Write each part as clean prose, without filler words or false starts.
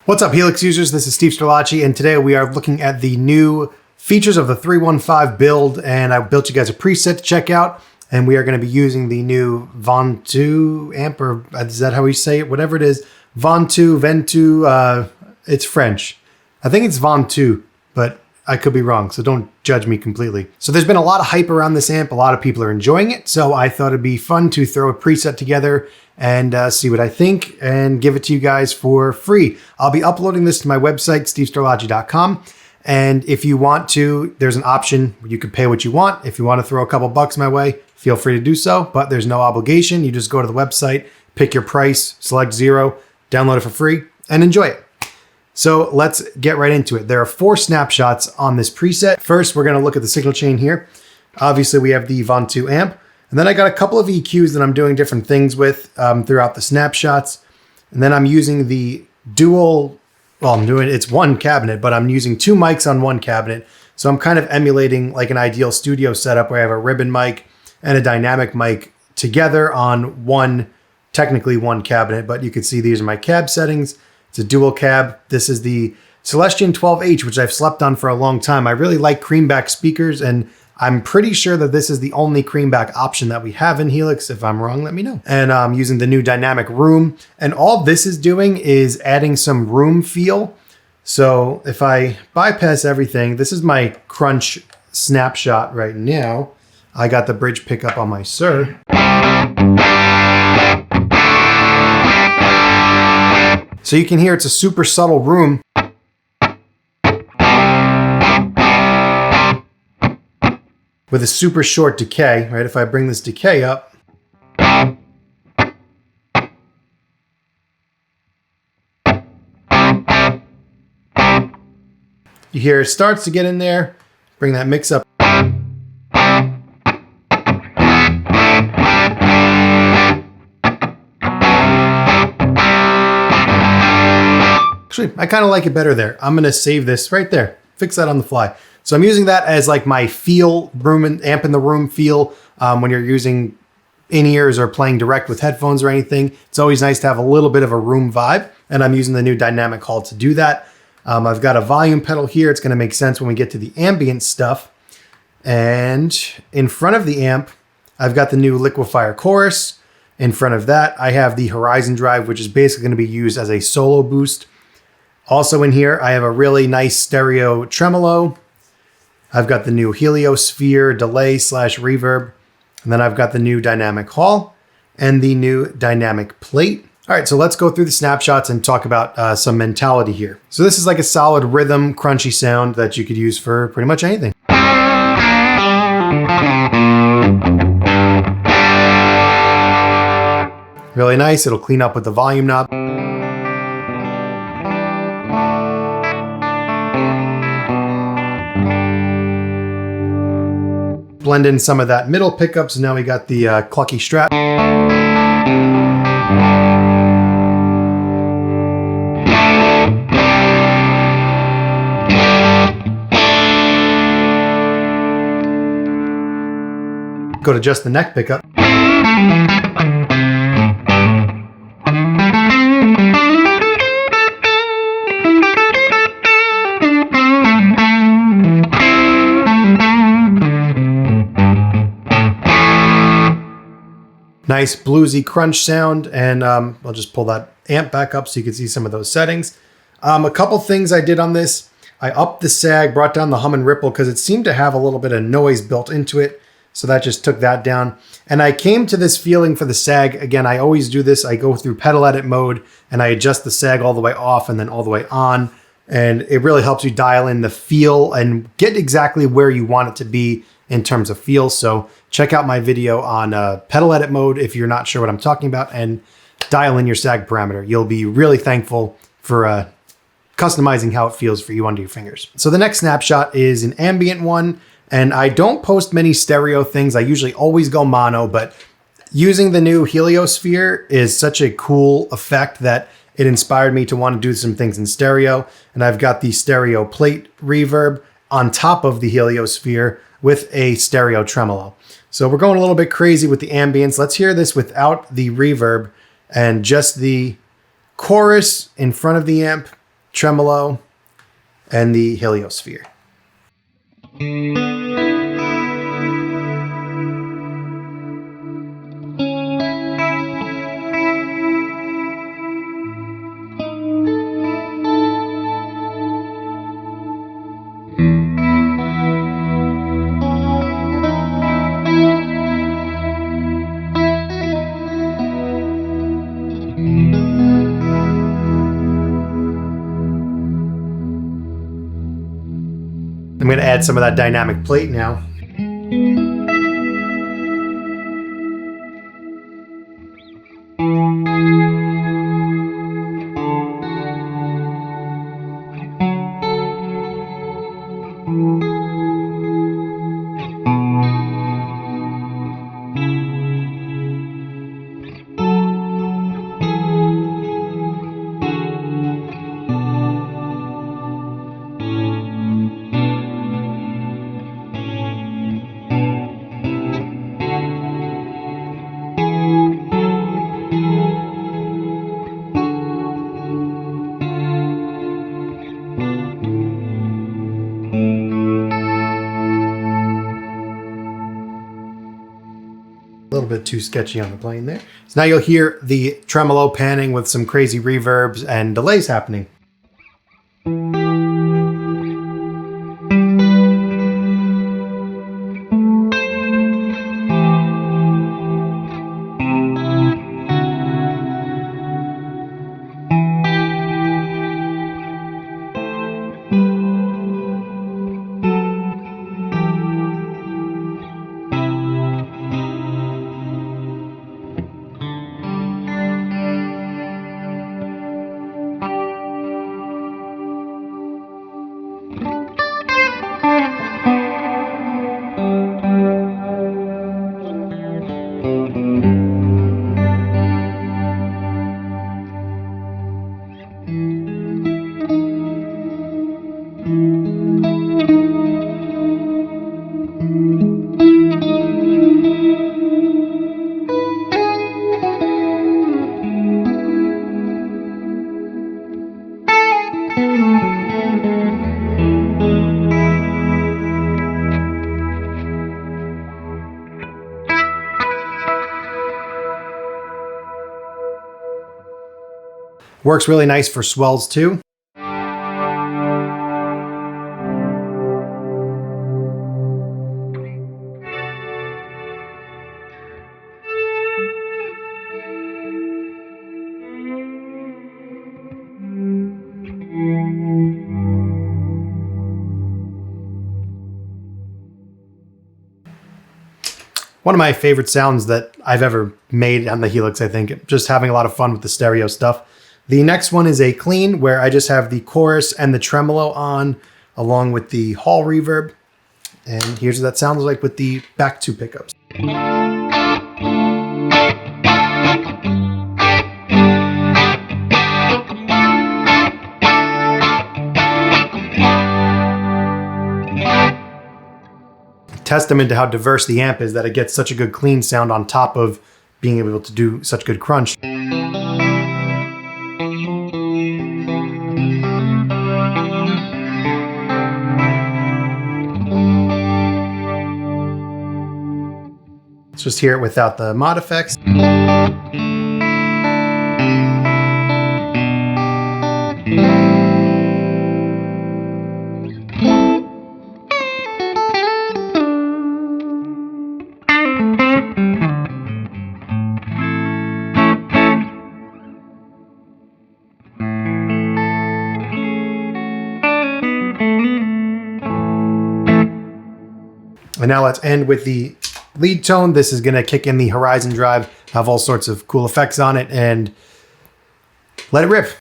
What's up, Helix users? This is Steve Strelacci, and today we are looking at the new features of the 3.15 build, and I built you guys a preset to check out, and we are going to be using the new Ventoux amp, or is that how we say it? Whatever it is. Ventoux, it's French. I think it's Ventoux, but I could be wrong, so don't judge me completely. So there's been a lot of hype around this amp. A lot of people are enjoying it, so I thought it'd be fun to throw a preset together and see what I think and give it to you guys for free. I'll be uploading this to my website, stevestrelacci.com. And if you want to, there's an option where you can pay what you want. If you want to throw a couple bucks my way, feel free to do so, but there's no obligation. You just go to the website, pick your price, select 0, download it for free, and enjoy it. So let's get right into it. There are 4 snapshots on this preset. First, we're going to look at the signal chain here. Obviously, we have the Ventoux amp. And then I got a couple of EQs that I'm doing different things with throughout the snapshots. And then I'm using the dual, it's one cabinet, but I'm using 2 mics on one cabinet. So I'm kind of emulating like an ideal studio setup where I have a ribbon mic and a dynamic mic together on technically one cabinet, but you can see these are my cab settings. It's a dual cab. This is the Celestion 12H, which I've slept on for a long time. I really like creamback speakers, and I'm pretty sure that this is the only creamback option that we have in Helix. If I'm wrong, let me know. And I'm using the new dynamic room. And all this is doing is adding some room feel. So if I bypass everything, this is my crunch snapshot right now. I got the bridge pickup on my Sir. So you can hear it's a super subtle room. With a super short decay, right? If I bring this decay up, you hear it starts to get in there. Bring that mix up. Actually, I kind of like it better there. I'm going to save this right there. Fix that on the fly. So I'm using that as like my feel, room and amp in the room feel when you're using in-ears or playing direct with headphones or anything. It's always nice to have a little bit of a room vibe, and I'm using the new dynamic hall to do that. I've got a volume pedal here. It's going to make sense when we get to the ambient stuff. And in front of the amp, I've got the new liquefier chorus. In front of that, I have the Horizon drive, which is basically going to be used as a solo boost. Also in here, I have a really nice stereo tremolo. I've got the new heliosphere delay / reverb. And then I've got the new dynamic hall and the new dynamic plate. All right, so let's go through the snapshots and talk about some mentality here. So this is like a solid rhythm, crunchy sound that you could use for pretty much anything. Really nice. It'll clean up with the volume knob. Blend in some of that middle pickup, so now we got the clucky strap. Go to just the neck pickup. Nice bluesy crunch sound, and I'll just pull that amp back up so you can see some of those settings. A couple things I did on this. I upped the sag, brought down the hum and ripple because it seemed to have a little bit of noise built into it. So that just took that down. And I came to this feeling for the sag. Again, I always do this. I go through pedal edit mode and I adjust the sag all the way off and then all the way on. And it really helps you dial in the feel and get exactly where you want it to be in terms of feel. So check out my video on pedal edit mode if you're not sure what I'm talking about, and dial in your sag parameter. You'll be really thankful for customizing how it feels for you under your fingers. So the next snapshot is an ambient one, and I don't post many stereo things. I usually always go mono, but using the new heliosphere is such a cool effect that it inspired me to want to do some things in stereo. And I've got the stereo plate reverb on top of the heliosphere with a stereo tremolo. So we're going a little bit crazy with the ambience. Let's hear this without the reverb and just the chorus in front of the amp tremolo, and the heliosphere. I'm going to add some of that dynamic plate now. A little bit too sketchy on the plane there. So now you'll hear the tremolo panning with some crazy reverbs and delays happening. Works really nice for swells too. One of my favorite sounds that I've ever made on the Helix, I think. Just having a lot of fun with the stereo stuff. The next one is a clean where I just have the chorus and the tremolo on along with the hall reverb. And here's what that sounds like with the back two pickups. Testament to how diverse the amp is that it gets such a good clean sound on top of being able to do such good crunch. Let's just hear it without the mod effects. And now let's end with the lead tone. This is going to kick in the Horizon drive, have all sorts of cool effects on it, and let it rip.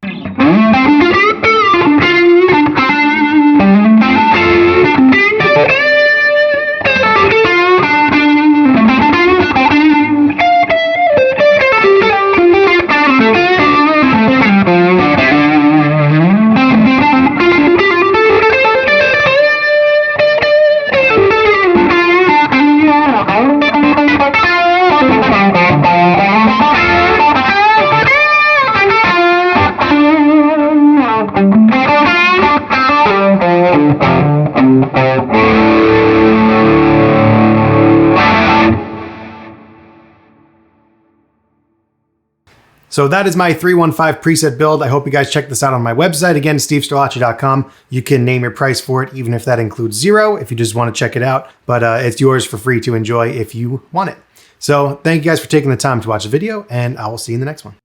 So that is my 315 preset build. I hope you guys check this out on my website. Again, stevestrelacci.com. You can name your price for it, even if that includes 0, if you just want to check it out. But it's yours for free to enjoy if you want it. So thank you guys for taking the time to watch the video, and I will see you in the next one.